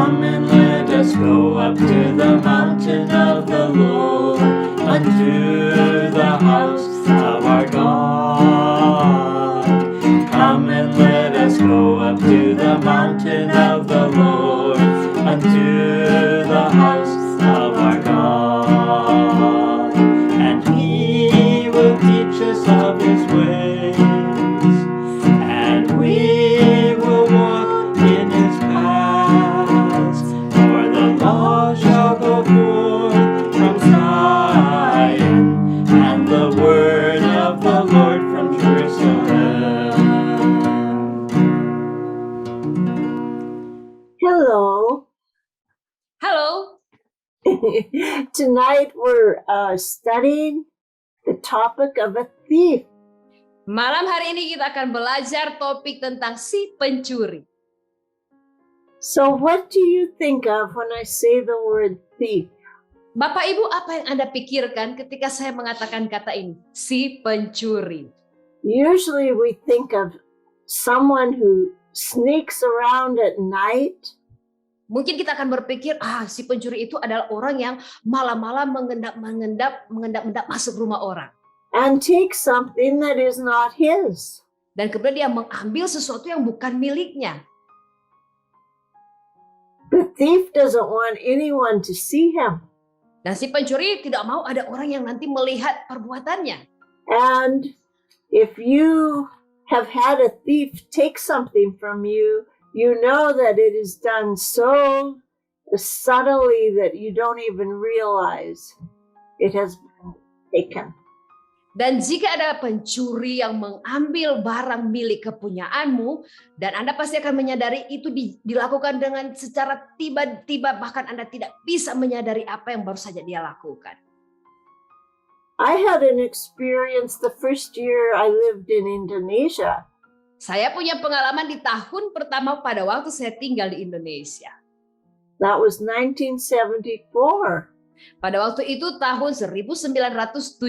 Come and let us go up to the mountain of the Lord, unto the house of our God. Come and let us go up to the mountain of the Lord, unto the house of our God. And He will teach us of His ways, and we will walk in His paths. For the law shall go forth from Zion, and the word of the Lord from Jerusalem. Hello. Halo, Tonight we're studying the topic of a thief. malam hari ini kita akan belajar topik tentang si pencuri. So what do you think of when I say the word thief? Bapak Ibu, apa yang Anda pikirkan ketika saya mengatakan kata ini, si pencuri? Usually we think of someone who sneaks around at night, Mungkin kita akan berpikir, si pencuri itu adalah orang yang malam-malam mengendap masuk rumah orang. and takes something that is not his. Dan kemudian dia mengambil sesuatu yang bukan miliknya. The thief doesn't want anyone to see him. Dan si pencuri tidak mau ada orang yang nanti melihat perbuatannya. And if you have had a thief take something from you, you know that it is done so subtly that you don't even realize it has been taken. Dan jika ada pencuri yang mengambil barang milik kepunyaanmu, dan Anda pasti akan menyadari itu dilakukan dengan secara tiba-tiba, bahkan Anda tidak bisa menyadari apa yang baru saja dia lakukan. I had an experience the first year I lived in Indonesia. Saya punya pengalaman di tahun pertama pada waktu saya tinggal di Indonesia. That was 1974. Pada waktu itu tahun 1974,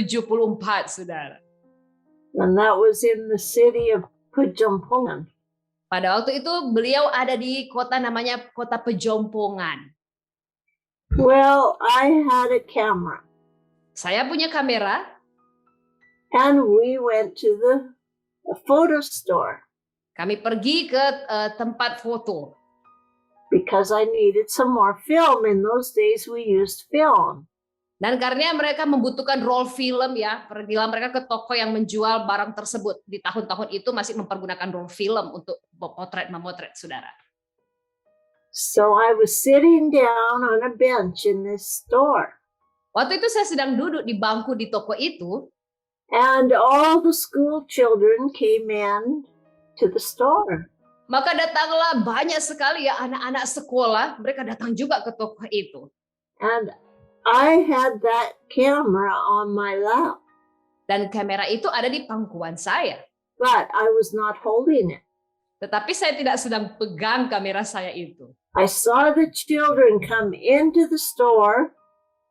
saudara. And that was in the city of Pujampungan. Pada waktu itu beliau ada di kota namanya Kota Pejompongan. Well, I had a camera. Saya punya kamera, And we went to the photo store kami pergi ke tempat foto. because I needed some more film. In those days, we used film. Dan karena mereka membutuhkan roll film ya, pergilah mereka ke toko yang menjual barang tersebut. Di tahun-tahun itu masih mempergunakan roll film untuk memotret saudara. So I was sitting down on a bench in this store. Waktu itu saya sedang duduk di bangku di toko itu, And all the school children came in to the store. maka datanglah banyak sekali ya anak-anak sekolah, mereka datang juga ke toko itu. And I had that camera on my lap, Dan kamera itu ada di pangkuan saya. but I was not holding it. Tetapi saya tidak sedang pegang kamera saya itu. I saw the children come into the store,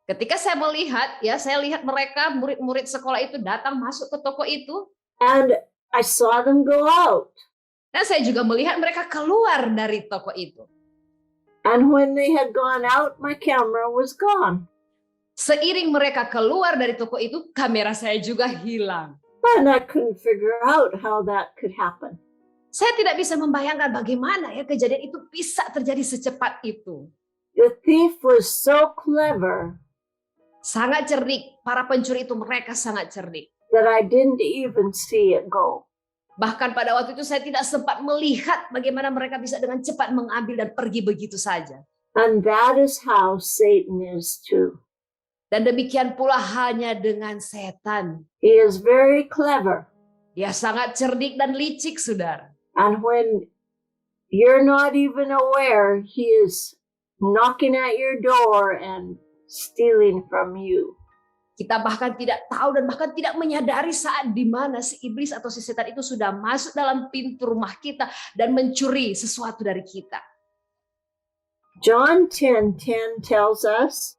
Ketika saya melihat, ya saya lihat mereka, murid-murid sekolah itu datang masuk ke toko itu. and I saw them go out. Dan saya juga melihat mereka keluar dari toko itu. And when they had gone out, my camera was gone. Seiring mereka keluar dari toko itu, kamera saya juga hilang. And I couldn't figure out how that could happen. Saya tidak bisa membayangkan bagaimana ya kejadian itu bisa terjadi secepat itu. The thief was so clever Sangat cerdik, para pencuri itu mereka sangat cerdik. that I didn't even see it go. Bahkan pada waktu itu saya tidak sempat melihat bagaimana mereka bisa dengan cepat mengambil dan pergi begitu saja. And that is how Satan is too. Dan demikian pula hanya dengan setan. He is very clever. Dia sangat cerdik dan licik, saudara. And when you're not even aware, he is knocking at your door and stealing from you. Kita bahkan tidak tahu dan bahkan tidak menyadari saat di mana si iblis atau si setan itu sudah masuk dalam pintu rumah kita dan mencuri sesuatu dari kita. John 10:10 tells us,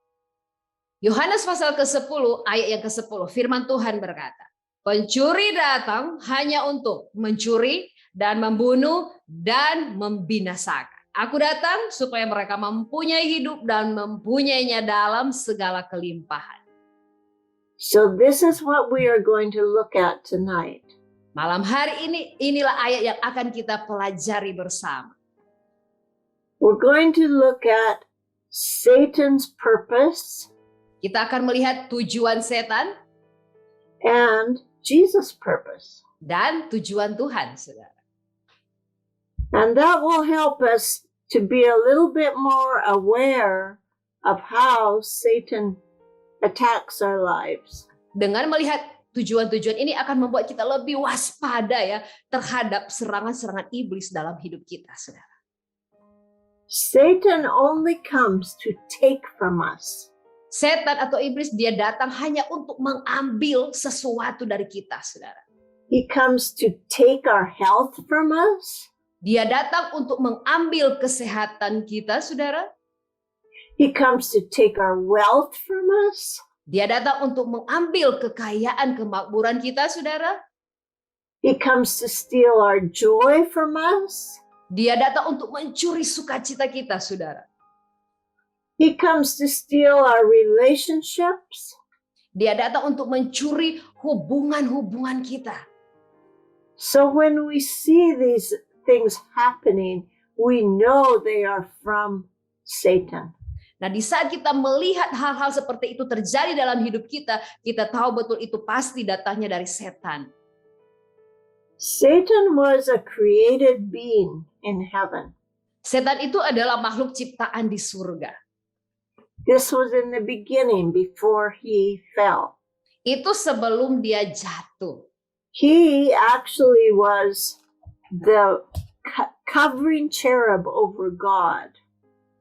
Yohanes pasal ke-10 ayat yang ke-10, firman Tuhan berkata, pencuri datang hanya untuk mencuri dan membunuh dan membinasakan. Aku datang supaya mereka mempunyai hidup dan mempunyainya dalam segala kelimpahan. So this is what we are going to look at tonight. Malam hari ini, inilah ayat yang akan kita pelajari bersama. We're going to look at Satan's purpose Kita akan melihat tujuan setan and Jesus' purpose. dan tujuan Tuhan, saudara. And that will help us to be a little bit more aware of how Satan attacks our lives. Dengan melihat tujuan-tujuan ini akan membuat kita lebih waspada ya terhadap serangan-serangan iblis dalam hidup kita, saudara. Satan only comes to take from us. Setan atau iblis dia datang hanya untuk mengambil sesuatu dari kita, saudara. He comes to take our health from us. Dia datang untuk mengambil kesehatan kita, saudara. He comes to take our wealth from us. Dia datang untuk mengambil kekayaan kemakmuran kita, saudara. He comes to steal our joy from us. Dia datang untuk mencuri sukacita kita, saudara. He comes to steal our relationships. Dia datang untuk mencuri hubungan-hubungan kita. So when we see these things happening, we know they are from Satan. Nah, di saat kita melihat hal-hal seperti itu terjadi dalam hidup kita, kita tahu betul itu pasti datangnya dari setan. Satan was a created being in heaven. Setan itu adalah makhluk ciptaan di surga. This was in the beginning before he fell. Itu sebelum dia jatuh. He actually was the covering cherub over God.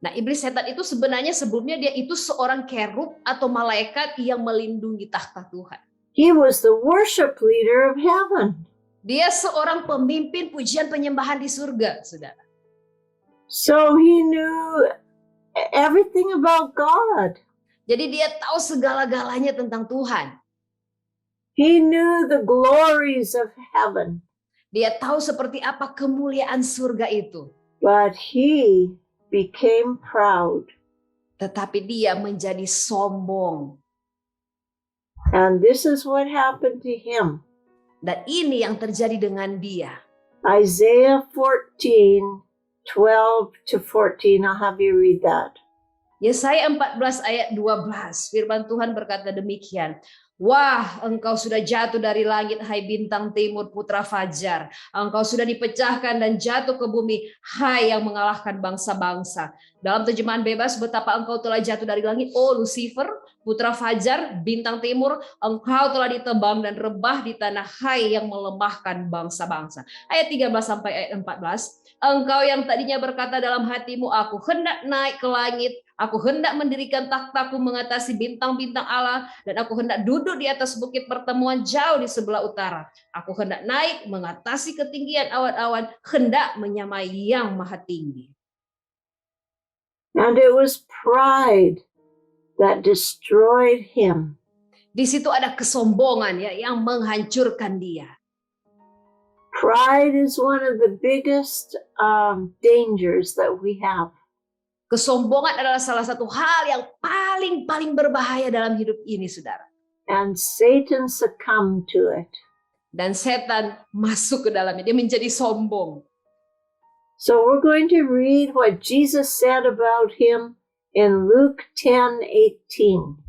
Nah, iblis setan itu sebenarnya sebelumnya dia itu seorang kerub atau malaikat yang melindungi takhta Tuhan. He was the worship leader of heaven. Dia seorang pemimpin pujian penyembahan di surga, saudara. So he knew everything about God. Jadi dia tahu segala-galanya tentang Tuhan. He knew the glories of heaven. Dia tahu seperti apa kemuliaan surga itu. But he became proud. Tetapi dia menjadi sombong. And this is what happened to him. Dan ini yang terjadi dengan dia. Isaiah 14:12-14. I'll have you read that. Yesaya 14 ayat 12. Firman Tuhan berkata demikian. Wah, engkau sudah jatuh dari langit, hai bintang timur putra fajar. Engkau sudah dipecahkan dan jatuh ke bumi, hai yang mengalahkan bangsa-bangsa. Dalam terjemahan bebas, betapa engkau telah jatuh dari langit, oh Lucifer, putra fajar, bintang timur. Engkau telah ditebang dan rebah di tanah, hai yang melemahkan bangsa-bangsa. Ayat 13 sampai ayat 14. Engkau yang tadinya berkata dalam hatimu, aku hendak naik ke langit, aku hendak mendirikan takhtaku mengatasi bintang-bintang Allah, dan aku hendak duduk di atas bukit pertemuan jauh di sebelah utara. Aku hendak naik mengatasi ketinggian awan-awan, hendak menyamai yang maha tinggi. And it was pride that destroyed him. Di situ ada kesombongan ya yang menghancurkan dia. Pride is one of the biggest dangers that we have. Kesombongan adalah salah satu hal yang paling berbahaya dalam hidup ini, saudara. And Satan succumbed to it. Dan setan masuk ke dalamnya, dia menjadi sombong. So we're going to read what Jesus said about him in Luke 10:18.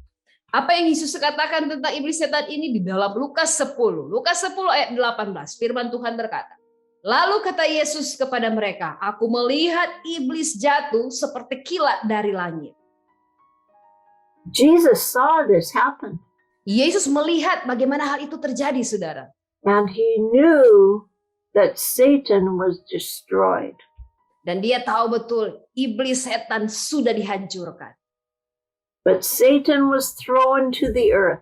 Apa yang Yesus katakan tentang iblis setan ini di dalam Lukas 10. Lukas 10 ayat 18, firman Tuhan berkata, lalu kata Yesus kepada mereka, aku melihat iblis jatuh seperti kilat dari langit. Jesus saw this happen. Yesus melihat bagaimana hal itu terjadi, saudara. And he knew that Satan was destroyed. Dan dia tahu betul iblis setan sudah dihancurkan. But Satan was thrown to the earth.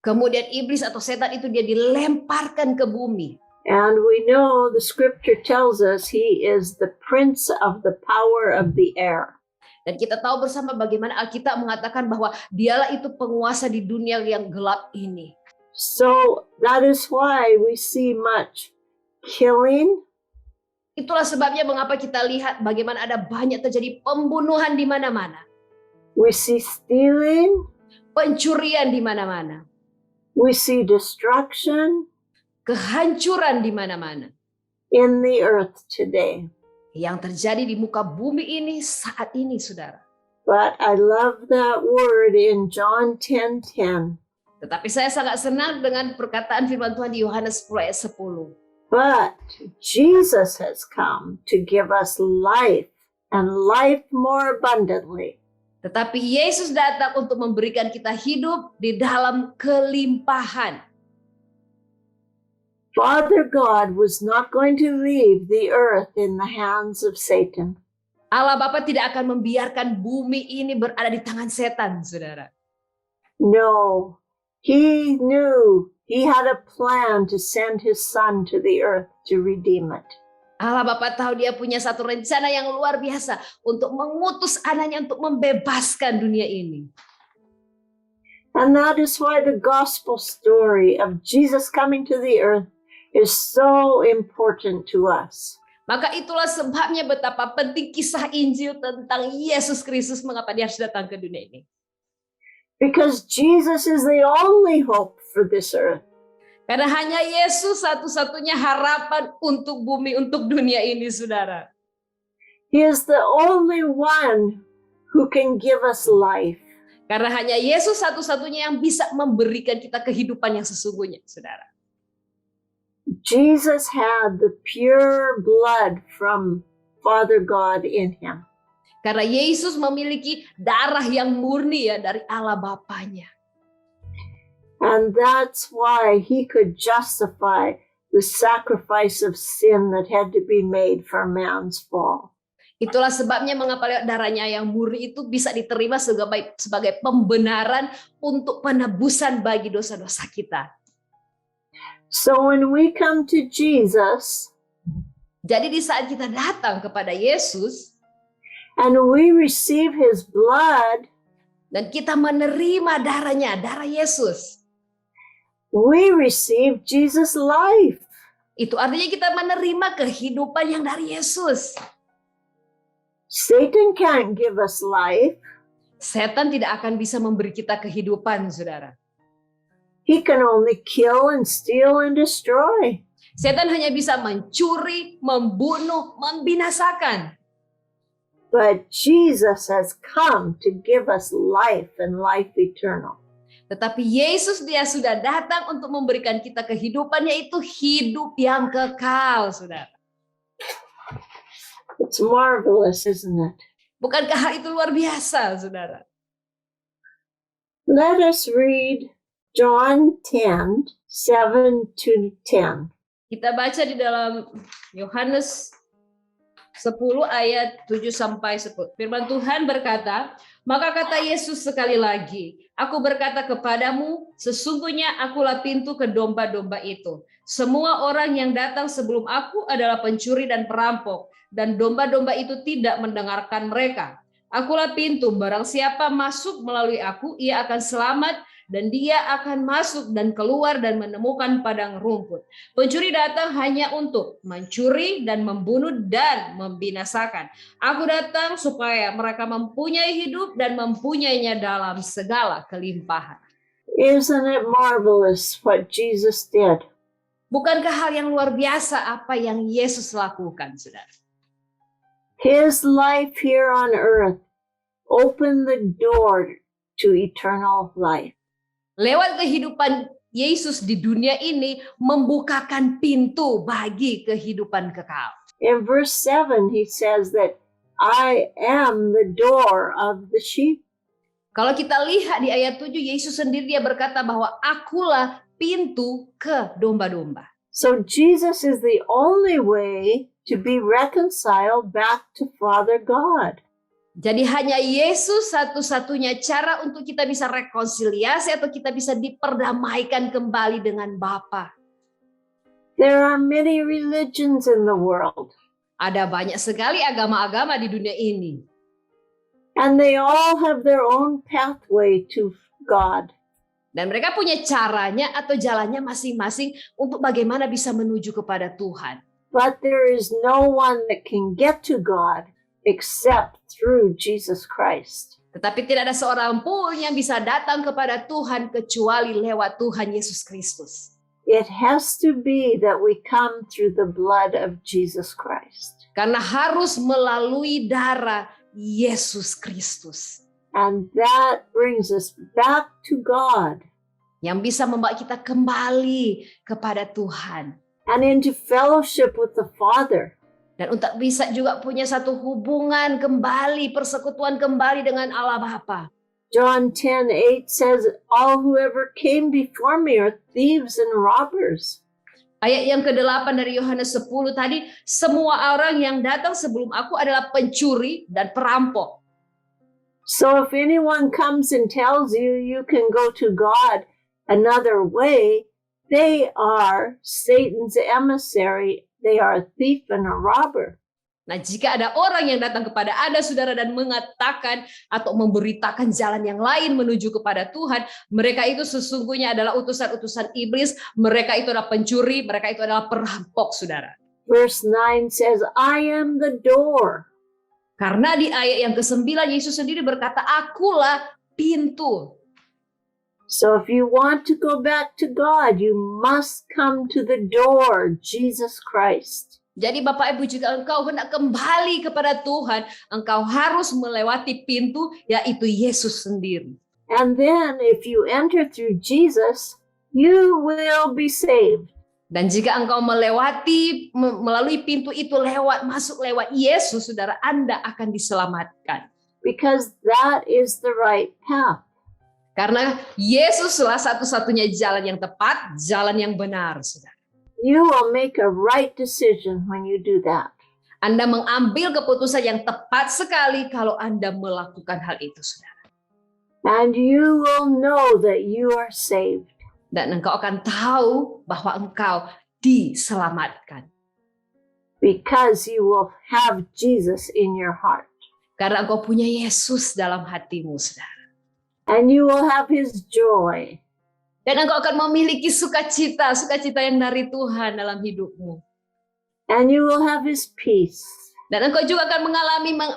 Kemudian iblis atau setan itu dia dilemparkan ke bumi. And we know the scripture tells us he is the prince of the power of the air. Dan kita tahu bersama bagaimana Alkitab mengatakan bahwa dialah itu penguasa di dunia yang gelap ini. So that is why we see much killing, Itulah sebabnya mengapa kita lihat bagaimana ada banyak terjadi pembunuhan di mana-mana, We see stealing. pencurian di mana-mana, We see destruction kehancuran di mana-mana in the earth today. yang terjadi di muka bumi ini saat ini, saudara. But I love that word in John 10:10. Tetapi saya sangat senang dengan perkataan firman Tuhan di Yohanes 10 ayat 10. But Jesus has come to give us life and life more abundantly. Tetapi Yesus datang untuk memberikan kita hidup di dalam kelimpahan. Father God was not going to leave the earth in the hands of Satan. Allah Bapa tidak akan membiarkan bumi ini berada di tangan setan, saudara. No, he knew he had a plan to send his son to the earth to redeem it. Allah Bapa tahu dia punya satu rencana yang luar biasa untuk mengutus anaknya untuk membebaskan dunia ini. And that is why the gospel story of Jesus coming to the earth is so important to us. Maka itulah sebabnya betapa penting kisah Injil tentang Yesus Kristus, mengapa dia harus datang ke dunia ini. Because Jesus is the only hope for this earth. Karena hanya Yesus satu-satunya harapan untuk bumi, untuk dunia ini, saudara. He is the only one who can give us life. Karena hanya Yesus satu-satunya yang bisa memberikan kita kehidupan yang sesungguhnya, saudara. Jesus had the pure blood from Father God in him. Karena Yesus memiliki darah yang murni ya dari Allah Bapanya. And that's why he could justify the sacrifice of sin that had to be made for man's fall. Itulah sebabnya mengapa darahnya yang murni itu bisa diterima sebagai pembenaran untuk penebusan bagi dosa-dosa kita. So when we come to Jesus, jadi di saat kita datang kepada Yesus and we receive his blood, dan kita menerima darahnya, darah Yesus, we receive Jesus' life. itu artinya kita menerima kehidupan yang dari Yesus. Satan can't give us life. Setan tidak akan bisa memberi kita kehidupan, saudara. He can only kill and steal and destroy. Setan hanya bisa mencuri, membunuh, membinasakan. But Jesus has come to give us life and life eternal. Tetapi Yesus dia sudah datang untuk memberikan kita kehidupan, yaitu hidup yang kekal, saudara. It's marvelous, isn't it? Bukankah hal itu luar biasa, saudara? Let us read John 10:7-10. Kita baca di dalam Yohanes 10 ayat 7 sampai 10. Firman Tuhan berkata, maka kata Yesus sekali lagi, aku berkata kepadamu, sesungguhnya akulah pintu ke domba-domba itu. Semua orang yang datang sebelum aku adalah pencuri dan perampok, dan domba-domba itu tidak mendengarkan mereka. Akulah pintu, barang siapa masuk melalui aku, ia akan selamat, dan dia akan masuk dan keluar dan menemukan padang rumput. Pencuri datang hanya untuk mencuri dan membunuh dan membinasakan. Aku datang supaya mereka mempunyai hidup dan mempunyainya dalam segala kelimpahan. Isn't it marvelous what Jesus did? Bukankah hal yang luar biasa apa yang Yesus lakukan, saudara? His life here on earth opened the door to eternal life. Lewat kehidupan Yesus di dunia ini membukakan pintu bagi kehidupan kekal. In verse 7, he says that I am the door of the sheep. Kalau kita lihat di ayat 7, Yesus sendiri dia berkata bahwa akulah pintu ke domba-domba. So Jesus is the only way to be reconciled back to Father God. Jadi hanya Yesus satu-satunya cara untuk kita bisa rekonsiliasi atau kita bisa diperdamaikan kembali dengan Bapa. There are many religions in the world. Ada banyak sekali agama-agama di dunia ini. And they all have their own pathway to God. Dan mereka punya caranya atau jalannya masing-masing untuk bagaimana bisa menuju kepada Tuhan. but there is no one that can get to God except through Jesus Christ. Tetapi tidak ada seorang pun yang bisa datang kepada Tuhan kecuali lewat Tuhan Yesus Kristus. It has to be that we come through the blood of Jesus Christ. Karena harus melalui darah Yesus Kristus. And that brings us back to God. Yang bisa membawa kita kembali kepada Tuhan. And into fellowship with the Father. Dan untuk bisa juga punya satu hubungan kembali, persekutuan kembali dengan Allah Bapa. John 10:8 says, all whoever came before me are thieves and robbers. Ayat yang ke-8 dari Yohanes 10 tadi, semua orang yang datang sebelum aku adalah pencuri dan perampok. So if anyone comes and tells you you can go to God another way, they are Satan's emissary. They are a thief and a robber. Nah, jika ada orang yang datang kepada Anda, saudara, dan mengatakan atau memberitakan jalan yang lain menuju kepada Tuhan, mereka itu sesungguhnya adalah utusan-utusan iblis, mereka itu adalah pencuri, mereka itu adalah perampok, saudara. Verse 9 says, I am the door. Karena di ayat yang ke-9, Yesus sendiri berkata, akulah pintu. So if you want to go back to God, you must come to the door, Jesus Christ. Jadi Bapak Ibu, jika engkau hendak kembali kepada Tuhan, engkau harus melewati pintu, yaitu Yesus sendiri. And then if you enter through Jesus, you will be saved. Dan jika engkau melalui pintu itu masuk lewat Yesus, saudara, Anda akan diselamatkan. Because that is the right path. Karena Yesuslah satu-satunya jalan yang tepat, jalan yang benar, saudara. You will make a right decision when you do that. Anda mengambil keputusan yang tepat sekali kalau Anda melakukan hal itu, saudara. And you will know that you are saved. Dan engkau akan tahu bahwa engkau diselamatkan. Because you will have Jesus in your heart. Karena engkau punya Yesus dalam hatimu, saudara. And you will have his joy. Dan engkau akan memiliki sukacita yang dari Tuhan dalam hidupmu. And you will have his peace. Dan engkau juga akan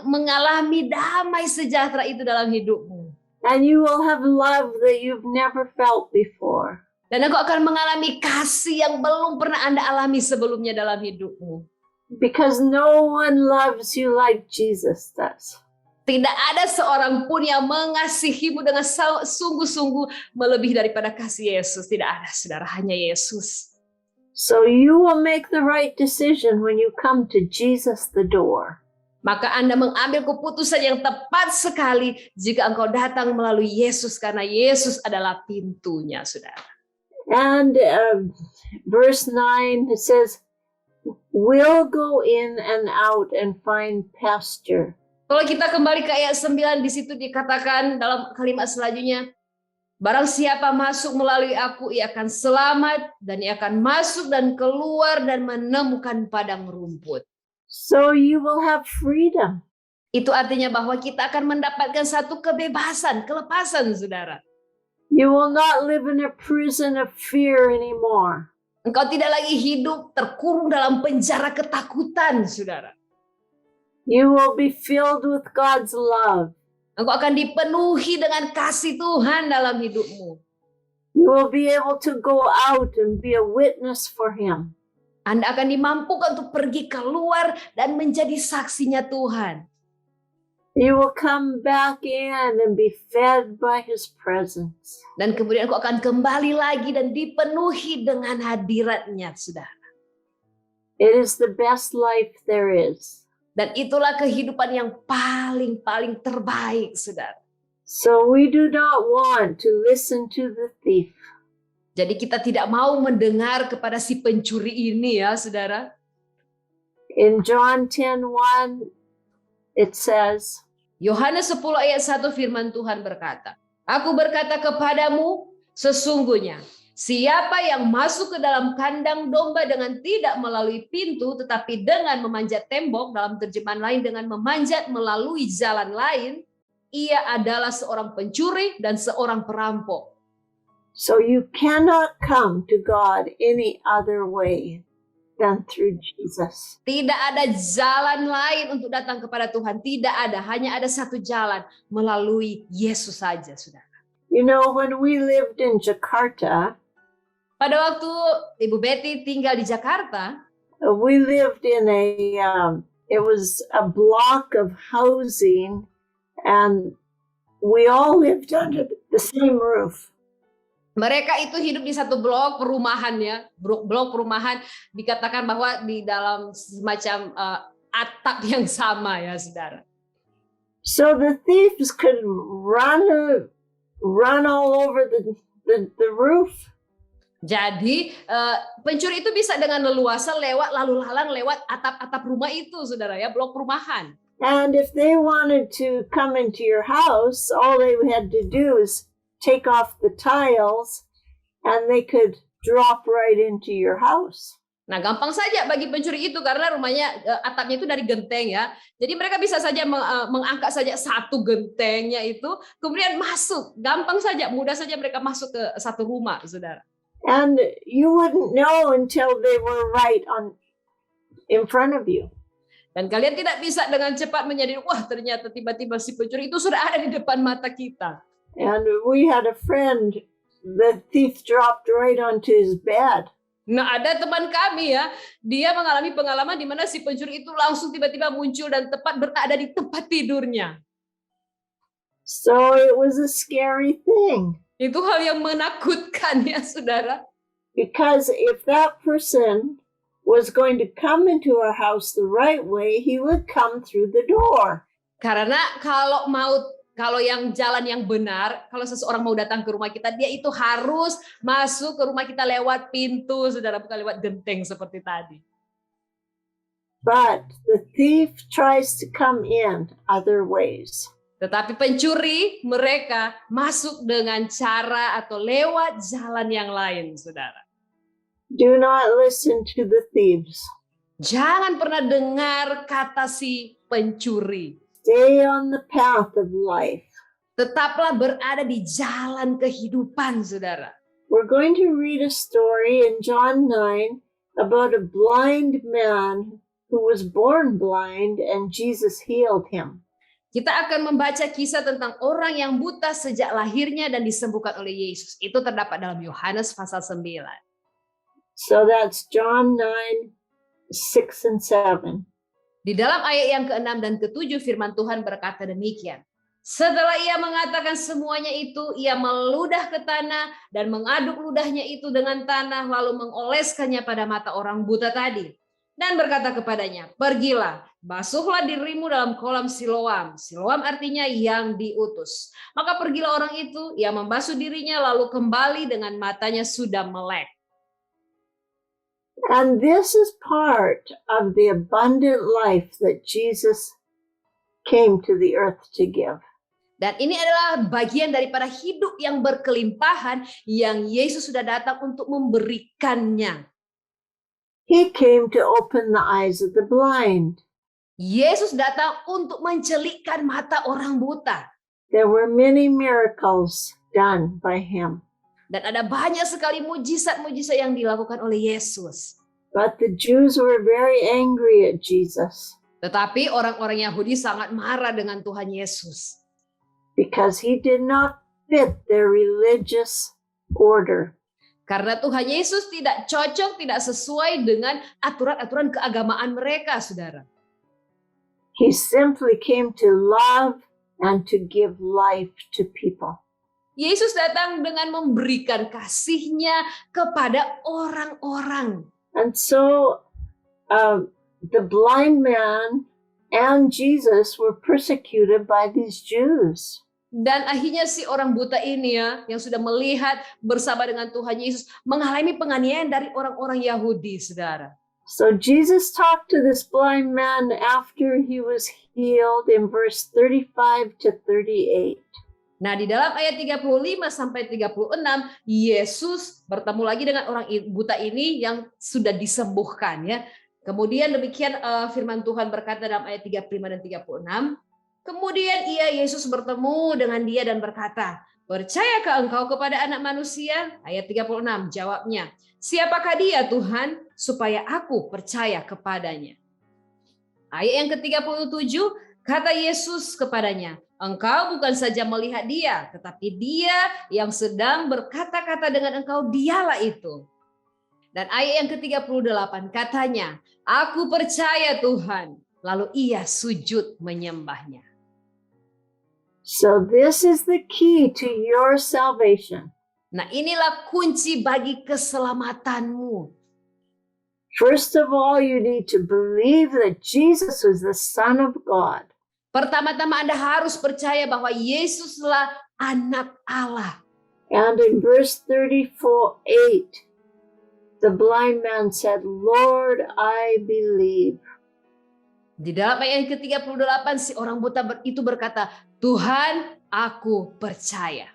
mengalami damai sejahtera itu dalam hidupmu. And you will have love that you've never felt before. Dan engkau akan mengalami kasih yang belum pernah Anda alami sebelumnya dalam hidupmu. Because no one loves you like Jesus does. Tidak ada seorang pun yang mengasihimu dengan sungguh-sungguh melebihi daripada kasih Yesus. Tidak ada, saudara, hanya Yesus. So you will make the right decision when you come to Jesus the door. Maka Anda mengambil keputusan yang tepat sekali jika engkau datang melalui Yesus, karena Yesus adalah pintunya, saudara. And verse 9 it says, we'll go in and out and find pasture. Kalau kita kembali ke ayat 9, di situ dikatakan dalam kalimat selanjutnya, barang siapa masuk melalui aku, ia akan selamat, dan ia akan masuk dan keluar dan menemukan padang rumput. So you will have freedom. Itu artinya bahwa kita akan mendapatkan satu kebebasan, kelepasan, saudara. You will not live in a prison of fear anymore. Engkau tidak lagi hidup terkurung dalam penjara ketakutan, saudara. You will be filled with God's love. Engkau akan dipenuhi dengan kasih Tuhan dalam hidupmu. You will be able to go out and be a witness for him. Anda akan dimampukan untuk pergi keluar dan menjadi saksinya Tuhan. You will come back in and be fed by his presence. Dan kemudian engkau akan kembali lagi dan dipenuhi dengan hadiratnya, saudara. It is the best life there is. Dan itulah kehidupan yang paling terbaik, saudara. So we do not want to listen to the thief. Jadi kita tidak mau mendengar kepada si pencuri ini, ya, saudara. In John 10:1 it says, Yohanes 10 ayat 1 firman Tuhan berkata, aku berkata kepadamu, sesungguhnya siapa yang masuk ke dalam kandang domba dengan tidak melalui pintu, tetapi dengan memanjat tembok, dalam terjemahan lain dengan memanjat melalui jalan lain, ia adalah seorang pencuri dan seorang perampok. So you cannot come to God any other way. than through Jesus. Tidak ada jalan lain untuk datang kepada Tuhan. Tidak ada. Hanya ada satu jalan, melalui Yesus saja, saudara. You know, when we lived in Jakarta, Pada waktu Ibu Betty tinggal di Jakarta, we lived in it was a block of housing, and we all lived under the same roof. mereka itu hidup di satu blok perumahan ya. Blok perumahan dikatakan bahwa di dalam semacam atap yang sama ya, saudara. So the thieves could run all over the roof. Jadi pencuri itu bisa dengan leluasa lalu lalang lewat atap-atap rumah itu, saudara ya, blok perumahan. And if they wanted to come into your house, all they had to do is take off the tiles and they could drop right into your house. Nah, gampang saja bagi pencuri itu karena rumahnya atapnya itu dari genteng ya. Jadi mereka bisa saja mengangkat saja satu gentengnya itu, kemudian masuk. Gampang saja, mudah saja mereka masuk ke satu rumah, saudara. And you wouldn't know until they were right in front of you. Dan kalian tidak bisa dengan cepat menyadari, wah ternyata tiba-tiba si pencuri itu sudah ada di depan mata kita. And we had a friend, the thief dropped right onto his bed. Nah, ada teman kami ya, dia mengalami pengalaman di mana si pencuri itu langsung tiba-tiba muncul dan tepat berada di tempat tidurnya. So it was a scary thing. Itu hal yang menakutkan ya, saudara. Because if that person was going to come into our house the right way, he would come through the door. Karena kalau yang jalan yang benar, kalau seseorang mau datang ke rumah kita, dia itu harus masuk ke rumah kita lewat pintu, saudara, bukan lewat genteng seperti tadi. But the thief tries to come in other ways. Tetapi pencuri mereka masuk dengan cara atau lewat jalan yang lain, saudara. Do not listen to the thieves. Jangan pernah dengar kata si pencuri. Stay on the path of life. Tetaplah berada di jalan kehidupan, saudara. We're going to read a story in John 9 about a blind man who was born blind and Jesus healed him. Kita akan membaca kisah tentang orang yang buta sejak lahirnya dan disembuhkan oleh Yesus. Itu terdapat dalam Yohanes pasal 9. So that's John 9, 6 and 7. Di dalam ayat yang ke-6 dan ke-7 firman Tuhan berkata demikian. Setelah ia mengatakan semuanya itu, ia meludah ke tanah dan mengaduk ludahnya itu dengan tanah lalu mengoleskannya pada mata orang buta tadi. Dan berkata kepadanya, pergilah, basuhlah dirimu dalam kolam Siloam. Siloam artinya yang diutus. Maka pergilah orang itu, ia membasuh dirinya lalu kembali dengan matanya sudah melek. And this is part of the abundant life that Jesus came to the earth to give. Dan ini adalah bagian daripada hidup yang berkelimpahan yang Yesus sudah datang untuk memberikannya. He came to open the eyes of the blind. Yesus datang untuk mencelikkan mata orang buta. There were many miracles done by him. Dan ada banyak sekali mujizat-mujizat yang dilakukan oleh Yesus. But the Jews were very angry at Jesus Tetapi orang-orang Yahudi sangat marah dengan Tuhan Yesus. because he did not fit their religious order. Karena Tuhan Yesus tidak cocok, tidak sesuai dengan aturan-aturan keagamaan mereka, saudara. He simply came to love and to give life to people. Yesus datang dengan memberikan kasih-Nya kepada orang-orang. And so the blind man and Jesus were persecuted by these Jews. Dan akhirnya si orang buta ini ya, yang sudah melihat bersama dengan Tuhan Yesus, mengalami penganiayaan dari orang-orang Yahudi, saudara. So Jesus talked to this blind man after he was healed in verse 35 to 38. Nah, di dalam ayat 35 sampai 36, Yesus bertemu lagi dengan orang buta ini yang sudah disembuhkan ya. Kemudian demikian firman Tuhan berkata dalam ayat 35 dan 36. Kemudian Yesus bertemu dengan dia dan berkata, Percayakah engkau kepada anak manusia? Ayat 36 jawabnya, siapakah dia Tuhan supaya aku percaya kepadanya? Ayat yang ke-37, kata Yesus kepadanya, engkau bukan saja melihat dia, tetapi dia yang sedang berkata-kata dengan engkau, dialah itu. Dan ayat yang ke-38 katanya, aku percaya Tuhan. Lalu ia sujud menyembahnya. So this is the key to your salvation. Nah, inilah kunci bagi keselamatanmu. First of all, you need to believe that Jesus was the Son of God. Pertama-tama Anda harus percaya bahwa Yesuslah anak Allah. And in verse 34:8, the blind man said, Lord, I believe. Di dalam ayat yang ke-38 si orang buta itu berkata, Tuhan, aku percaya.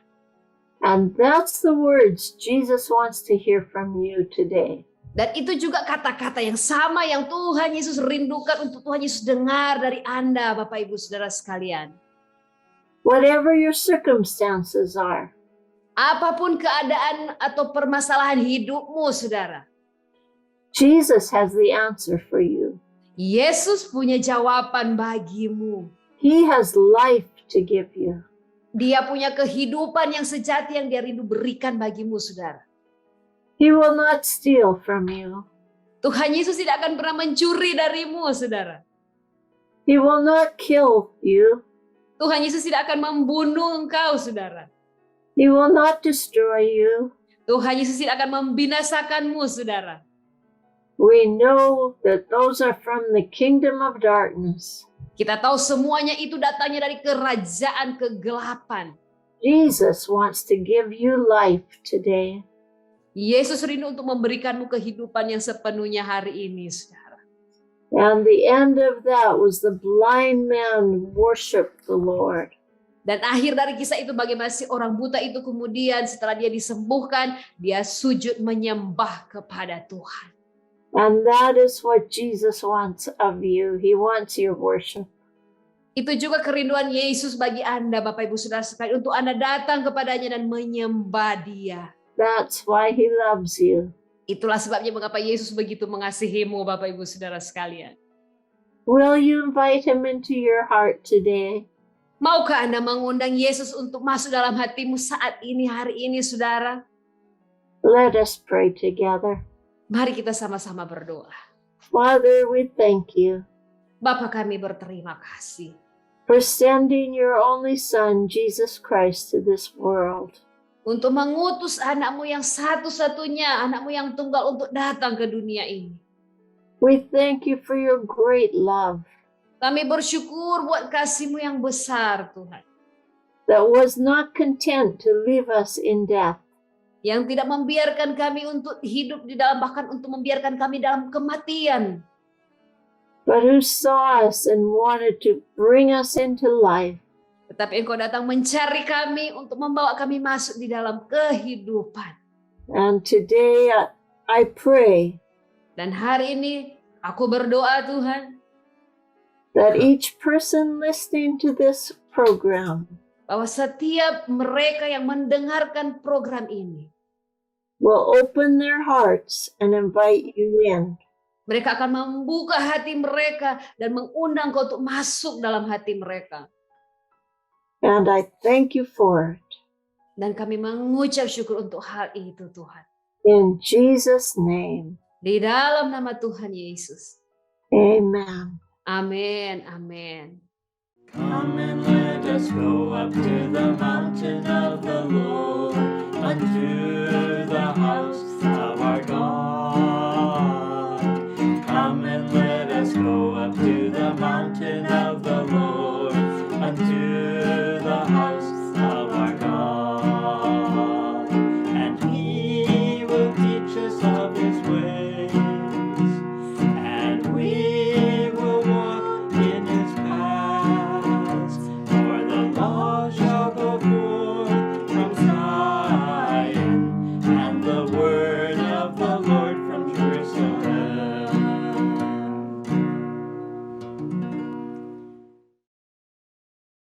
And that's the words Jesus wants to hear from you today. Dan itu juga kata-kata yang sama yang Tuhan Yesus rindukan untuk Tuhan Yesus dengar dari Anda, Bapak Ibu Saudara sekalian. Whatever your circumstances are, Apapun keadaan atau permasalahan hidupmu, Saudara, Jesus has the answer for you. Yesus punya jawaban bagimu. He has life to give you. Dia punya kehidupan yang sejati yang dia rindu berikan bagimu, Saudara. He will not steal from you. Tuhan Yesus tidak akan pernah mencuri darimu, Saudara. He will not kill you. Tuhan Yesus tidak akan membunuh engkau, Saudara. He will not destroy you. Tuhan Yesus tidak akan membinasakanmu, Saudara. We know that those are from the kingdom of darkness. Kita tahu semuanya itu datangnya dari kerajaan kegelapan. Jesus wants to give you life today. Yesus rindu untuk memberikanmu kehidupan yang sepenuhnya hari ini, Saudara. And the end of that was the blind man worshiped the Lord. Dan akhir dari kisah itu bagaimana si orang buta itu kemudian setelah dia disembuhkan, dia sujud menyembah kepada Tuhan. And that is what Jesus wants of you. He wants your worship. Itu juga kerinduan Yesus bagi Anda, Bapak Ibu Saudara sekalian, untuk Anda datang kepadanya dan menyembah Dia. That's why He loves you. Itulah sebabnya mengapa Yesus begitu mengasihimu, Bapak Ibu Saudara sekalian. Will you invite Him into your heart today? Maukah Anda mengundang Yesus untuk masuk dalam hatimu saat ini, hari ini, Saudara? Let us pray together. Mari kita sama-sama berdoa. Father, we thank you Bapa, kami berterima kasih for sending your only Son, Jesus Christ, to this world. untuk mengutus anakmu yang satu-satunya, anakmu yang tunggal untuk datang ke dunia ini. We thank you for your great love Kami bersyukur buat kasih-Mu yang besar, Tuhan. that was not content to leave us in death, Yang tidak membiarkan kami untuk hidup di dalam, bahkan untuk membiarkan kami dalam kematian. but who saw us and wanted to bring us into life. Tetapi Engkau datang mencari kami untuk membawa kami masuk di dalam kehidupan. And today I pray Dan hari ini aku berdoa, Tuhan, that each person listening to this program bahwa setiap mereka yang mendengarkan program ini, will open their hearts and invite you in. mereka akan membuka hati mereka dan mengundang Kau untuk masuk dalam hati mereka. And I thank you for it. Dan kami mengucap syukur untuk hal itu, Tuhan. In Jesus' name, Di dalam nama Tuhan Yesus. amen. Amin, amin. Come and let us go up to the mountain of the Lord, unto the house of our God. Come and let us go up to